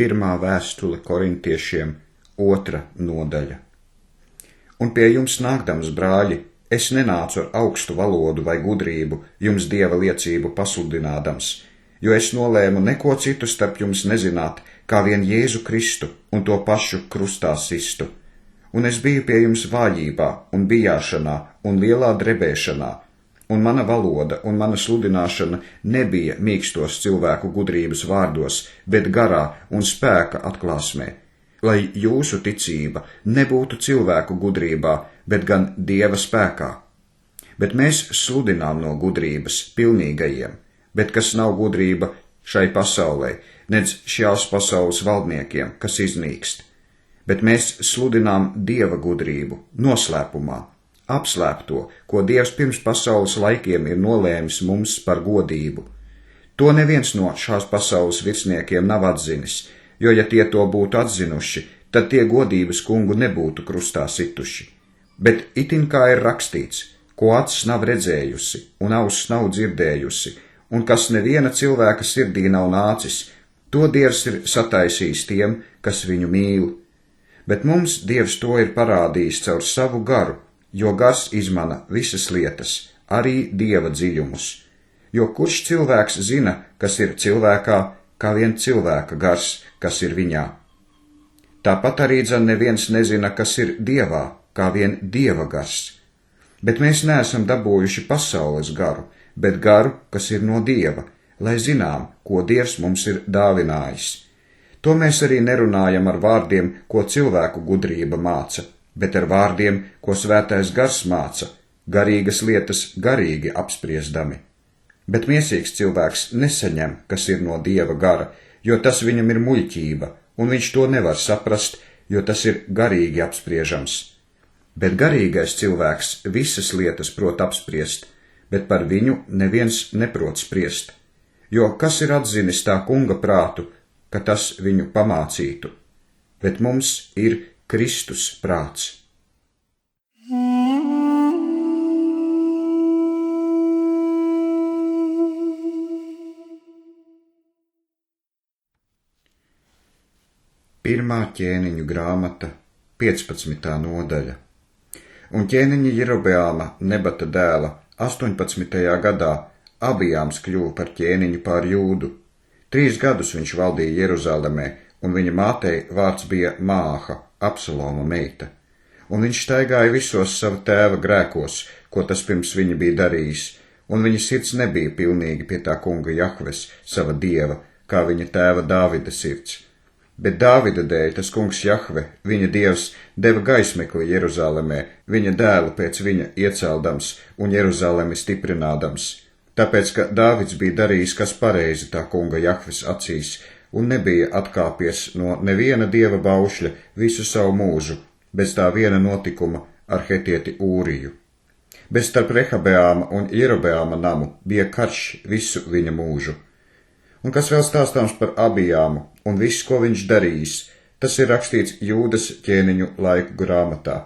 Pirmā vēstule korintiešiem, 2. nodaļa. Un pie jums nākdams, brāļi, es nenācu ar augstu valodu vai gudrību, jums Dieva liecību pasludinādams, jo es nolēmu neko citu starp jums nezināt, kā vien Jēzu Kristu un to pašu krustā sistu. Un es biju pie jums vājībā un bijāšanā un lielā drebēšanā, un mana valoda un mana sludināšana nebija mīkstos cilvēku gudrības vārdos, bet garā un spēka atklāsmē, lai jūsu ticība nebūtu cilvēku gudrībā, bet gan Dieva spēkā. Bet mēs sludinām no gudrības pilnīgajiem, bet kas nav gudrība šai pasaulē, nedz šās pasaules valdniekiem, kas iznīkst. Bet mēs sludinām Dieva gudrību noslēpumā, apslēpto, ko Dievs pirms pasaules laikiem ir nolēmis mums par godību. To neviens no šās pasaules virsniekiem nav atzinis, jo ja tie to būtu atzinuši, tad tie godības kungu nebūtu krustā situši. Bet itin kā ir rakstīts, ko acis nav redzējusi un auss nav dzirdējusi, un kas neviena cilvēka sirdī nav nācis, to Dievs ir sataisījis tiem, kas viņu mīl. Bet mums Dievs to ir parādījis caur savu garu, jo gars izmana visas lietas, arī Dieva dziļumus. Jo kurš cilvēks zina, kas ir cilvēkā, kā vien cilvēka gars, kas ir viņā? Tāpat arī dzen neviens nezina, kas ir Dievā, kā vien Dieva gars. Bet mēs neesam dabūjuši pasaules garu, bet garu, kas ir no Dieva, lai zinām, ko Dievs mums ir dāvinājis. To mēs arī nerunājam ar vārdiem, ko cilvēku gudrība māca, bet ar vārdiem, ko svētais gars māca, garīgas lietas garīgi apspriesdami. Bet miesīgs cilvēks nesaņem, kas ir no Dieva gara, jo tas viņam ir muļķība, un viņš to nevar saprast, jo tas ir garīgi apspriežams. Bet garīgais cilvēks visas lietas prot apspriest, bet par viņu neviens neprot spriest. Jo kas ir atzinis tā kunga prātu, ka tas viņu pamācītu, bet mums ir Kristus prāts. Pirmā ķēniņu grāmata, 15. nodaļa. Un ķēniņa Jerobeāma, Nebata dēla, 18. gadā Abijāms kļuva par ķēniņu pār Jūdu. 3 gadus viņš valdīja Jeruzalemē, un viņa mātei vārds bija Māha, Absaloma meita. Un viņš staigāja visos sava tēva grēkos, ko tas pirms viņa bija darījis, un viņa sirds nebija pilnīgi pie tā kunga Jahves, sava dieva, kā viņa tēva Dāvida sirds. Bet Dāvida dēļ tas kungs Jahve, viņa dievs, deva gaismekli Jeruzalemē, viņa dēlu pēc viņa ieceldams un Jeruzalemi stiprinādams. Tāpēc, ka Dāvids bija darījis, kas pareizi tā kunga Jahves acīs, un nebija atkāpies no neviena dieva baušļa visu savu mūžu, bez tā viena notikuma ar hetieti Ūriju. Bez starp Rehabeāma un Jerobeāma namu bija karš visu viņa mūžu. Un kas vēl stāstāms par Abijāmu un viss, ko viņš darījis, tas ir rakstīts Jūdas ķēniņu laiku grāmatā,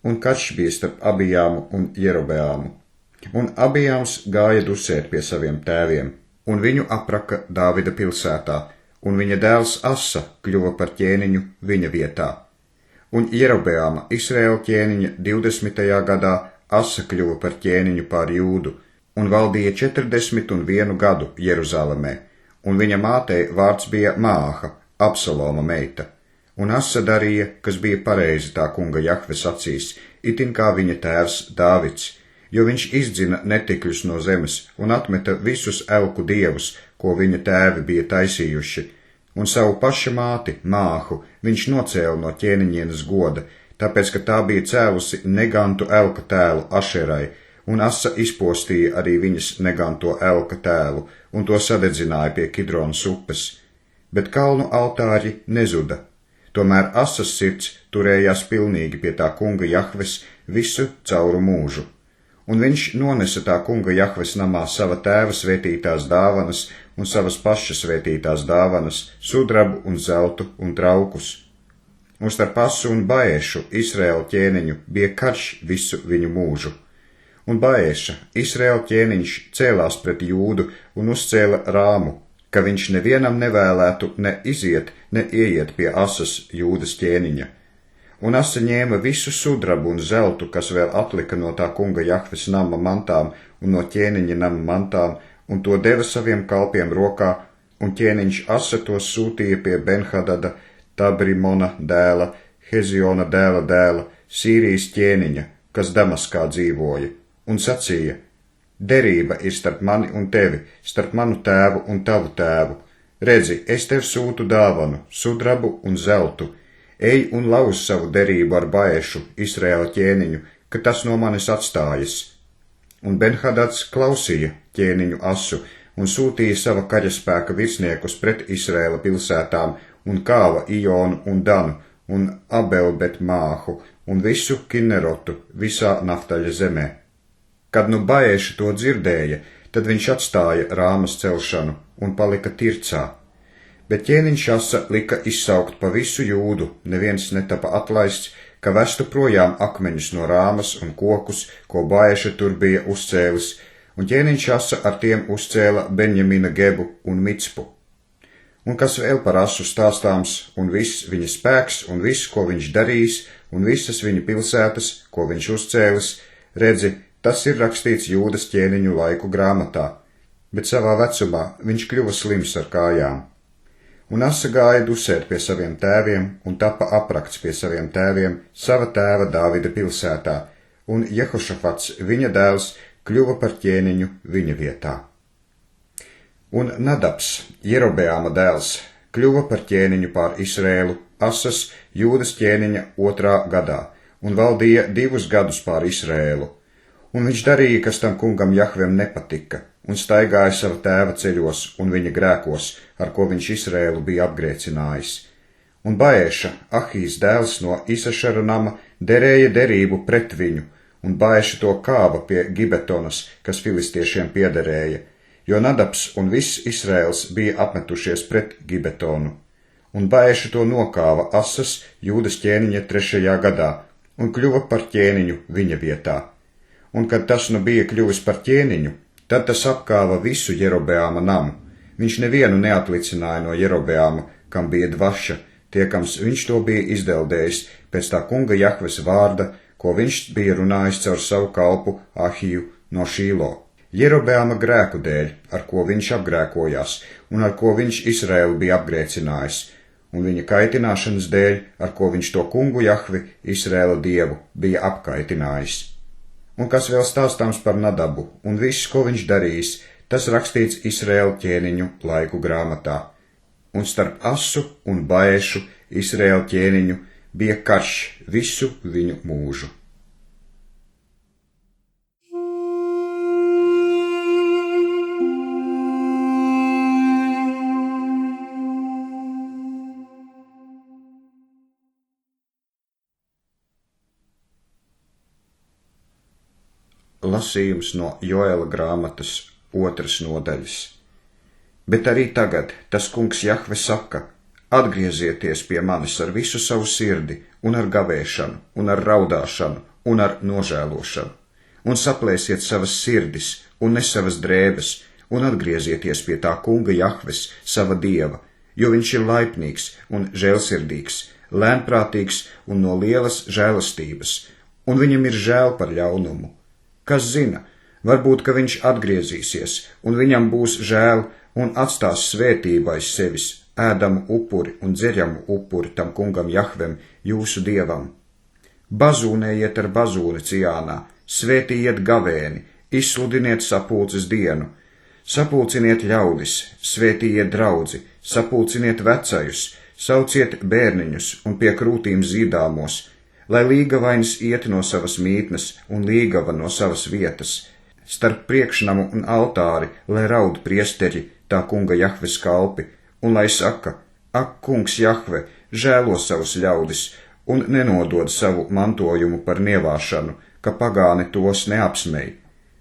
un karš bija starp Abijāmu un Jerobeāmu. Un Abijāms gāja dusēt pie saviem tēviem, un viņu apraka Dāvida pilsētā, un viņa dēls Asa kļuva par ķēniņu viņa vietā. Un Jerobeāma, Izraēla ķēniņa 20. gadā Asa kļuva par ķēniņu pār Jūdu, un valdīja 41 gadu Jeruzalemē, un viņa mātei vārds bija Māha, Absaloma meita. Un Asa darīja, kas bija pareizi tā kunga Jahves acīs, itin kā viņa tēvs Dāvids, jo viņš izdzina netikļus no zemes un atmeta visus elku dievus, ko viņa tēvi bija taisījuši, un savu paša māti, Māhu, viņš nocēla no ķēniņienes goda, tāpēc, ka tā bija cēlusi negantu elka tēlu Ašerai, un Asa izpostīja arī viņas neganto elka tēlu, un to sadedzināja pie Kidronas upes. Bet kalnu altāri nezuda. Tomēr Asas sirds turējās pilnīgi pie tā kunga Jahves visu cauru mūžu. Un viņš nonesa tā kunga Jahves namā sava tēva svētītās dāvanas un savas pašas svētītās dāvanas, sudrabu un zeltu un traukus. Un starp Asu un Baēšu, Izraēla ķēniņu, bija karš visu viņu mūžu. Un Baēša, Izraēla ķēniņš, cēlās pret Jūdu un uzcēla Rāmu, ka viņš nevienam nevēlētu ne iziet, ne ieiet pie asas Jūdas ķēniņa. Un Asa ņēma visu sudrabu un zeltu, kas vēl atlika no tā kunga Jahves nama mantām un no ķēniņa nama mantām, un to deva saviem kalpiem rokā, un ķēniņš Asa to sūtīja pie Benhadada, Tabrimona dēla, Heziona dēla, Sīrijas ķēniņa, kas Damaskā dzīvoja, un sacīja: derība ir starp mani un tevi, starp manu tēvu un tavu tēvu. Redzi, es tev sūtu dāvanu, sudrabu un zeltu. Ej un lauz savu derību ar Baešu, Izraēla ķēniņu, ka tas no manis atstājas. Un Benhadads klausīja ķēniņu Asu un sūtīja sava karaspēka virsniekus pret Izraēla pilsētām un kāva Ionu un Danu un Abelbet Māhu un visu Kinnerotu visā Naftaļa zemē. Kad nu Baeša to dzirdēja, tad viņš atstāja Rāmas celšanu un palika Tircā. Bet ķēniņš Asa lika izsaukt pa visu Jūdu, neviens netapa atlaists, ka vestu projām akmeņus no Rāmas un kokus, ko Baeša tur bija uzcēlis, un ķēniņš Asa ar tiem uzcēla Benjamina Gebu un Micpu. Un kas vēl par Asu stāstāms, un viss viņa spēks, un viss, ko viņš darījis, un visas viņa pilsētas, ko viņš uzcēlis, redzi, tas ir rakstīts Jūdas ķēniņu laiku grāmatā, bet savā vecumā viņš kļuva slims ar kājām. Un Asa gāja dusēt pie saviem tēviem, un tapa aprakts pie saviem tēviem sava tēva Dāvida pilsētā, un Jehošafats, viņa dēls, kļuva par ķēniņu viņa vietā. Un Nadabs, Jerobeāma dēls, kļuva par ķēniņu pār Izrēlu, Asas, Jūdas ķēniņa 2. gadā, un valdīja 2 gadus pār Izrēlu. Un viņš darīja, kas tam kungam Jahvem nepatika, un staigāja sava tēva ceļos un viņa grēkos, ar ko viņš Izrēlu bija apgrēcinājis. Un Baeša, Ahijas dēls no Isašara nama, derēja derību pret viņu, un Baeša to kāva pie Gibetonas, kas filistiešiem piederēja, jo Nadabs un viss Izrēls bija apmetušies pret Gibetonu. Un Baeša to nokāva Asas, Jūdas ķēniņa 3. gadā, un kļuva par ķēniņu viņa vietā. Un kad tas nu bija kļuvis par ķēniņu, tad tas apkāva visu Jerobeāma namu. Viņš nevienu neatlicināja no Jerobeāma, kam bija dvaša, tiekams viņš to bija izdeldējis pēc tā kunga Jahves vārda, ko viņš bija runājis caur savu kalpu Ahiju no Šīlo. Jerobeāma grēku dēļ, ar ko viņš apgrēkojās, un ar ko viņš Izraēlu bija apgrēcinājis, un viņa kaitināšanas dēļ, ar ko viņš to kungu Jahvi, Izraēla dievu, bija apkaitinājis. Un kas vēl stāstāms par Nadabu, un viss, ko viņš darījis, tas rakstīts Izraēla ķēniņu laiku grāmatā. Un starp Asu un Baešu, Izraēla ķēniņu, bija karš visu viņu mūžu. Lasījums no Joela grāmatas 2. nodaļas. Bet arī tagad tas kungs Jahve saka: atgriezieties pie manis ar visu savu sirdi, un ar gavēšanu, un ar raudāšanu, un ar nožēlošanu, un saplēsiet savas sirdis, un ne savas drēbes, un atgriezieties pie tā kunga Jahves, sava dieva, jo viņš ir laipnīgs un žēlsirdīgs, lēnprātīgs un no lielas žēlastības, un viņam ir žēl par ļaunumu. Kas zina, varbūt, ka viņš atgriezīsies, un viņam būs žēl, un atstās svētību aiz sevis, ēdamu upuri un dzeļamu upuri tam kungam Jahvem, jūsu dievam. Bazūnējiet ar bazūni Ciānā, svētījiet gavēni, izsludiniet sapulces dienu, sapulciniet ļaudis, svētījiet draudzi, sapulciniet vecajus, sauciet bērniņus un pie krūtīm zīdāmos, lai līgavainis iet no savas mītnes un līgava no savas vietas, starp priekšnamu un altāri, lai raud priesteri, tā kunga Jahves kalpi, un lai saka: ak, kungs Jahve, žēlo savus ļaudis, un nenodod savu mantojumu par nievāšanu, ka pagāni tos neapsmej.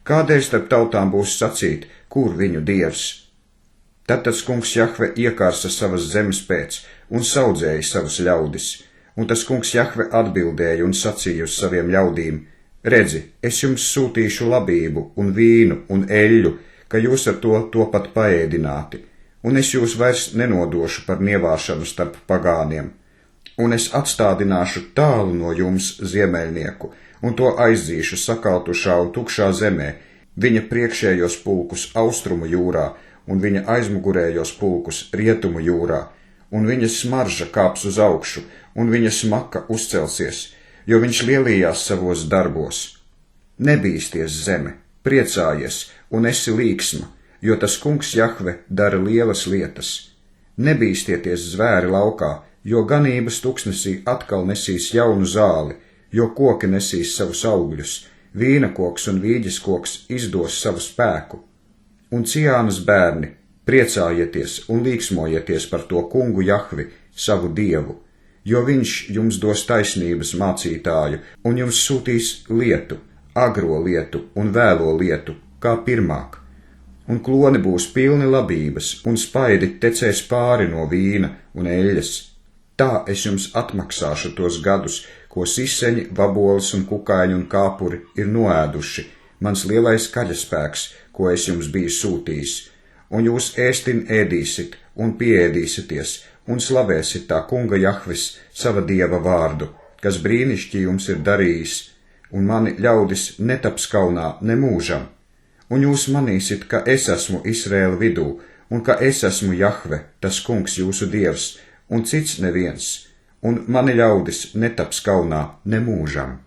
Kādēļ starp tautām būs sacīt, kur viņu dievs? Tad tas kungs Jahve iekārsa savas zemes pēc un saudzēja savus ļaudis. Un tas kungs Jahve atbildēja un sacīja uz saviem ļaudīm: redzi, es jums sūtīšu labību un vīnu un eļļu, ka jūs ar to pat paēdināti, un es jūs vairs nenodošu par nievāšanu starp pagāniem. Un es atstādināšu tālu no jums ziemeļnieku, un to aizdzīšu sakaltušā un tukšā zemē, viņa priekšējos pulkus austrumu jūrā, un viņa aizmugurējos pulkus rietumu jūrā, un viņa smarža kāps uz augšu, un viņa smaka uzcelsies, jo viņš lielījās savos darbos. Nebīsties zeme, priecājies, un esi līksma, jo tas kungs Jahve dara lielas lietas. Nebīstieties zvēri laukā, jo ganības tuksnesī atkal nesīs jaunu zāli, jo koki nesīs savus augļus, vīna koks un vīģes koks izdos savu spēku. Un Ciānas bērni, priecājieties un līksmojieties par to kungu Jahvi, savu dievu, jo viņš jums dos taisnības mācītāju un jums sūtīs lietu, agro lietu un vēlo lietu, kā pirmāk. Un kloni būs pilni labības, un spaidi tecēs pāri no vīna un eļļas. Tā es jums atmaksāšu tos gadus, ko siseņi, vaboles un kukaiņi un kāpuri ir noēduši, mans lielais kaļaspēks, ko es jums biju sūtījis. Un jūs ēstin ēdīsit un pieēdīsities, un slavēsit tā kunga Jahvis sava dieva vārdu, kas brīnišķi jums ir darījis, un mani ļaudis netaps kaunā nemūžam. Un jūs manīsit, ka es esmu Izraēla vidū, un ka es esmu Jahve, tas kungs jūsu dievs, un cits neviens, un mani ļaudis netaps kaunā nemūžam.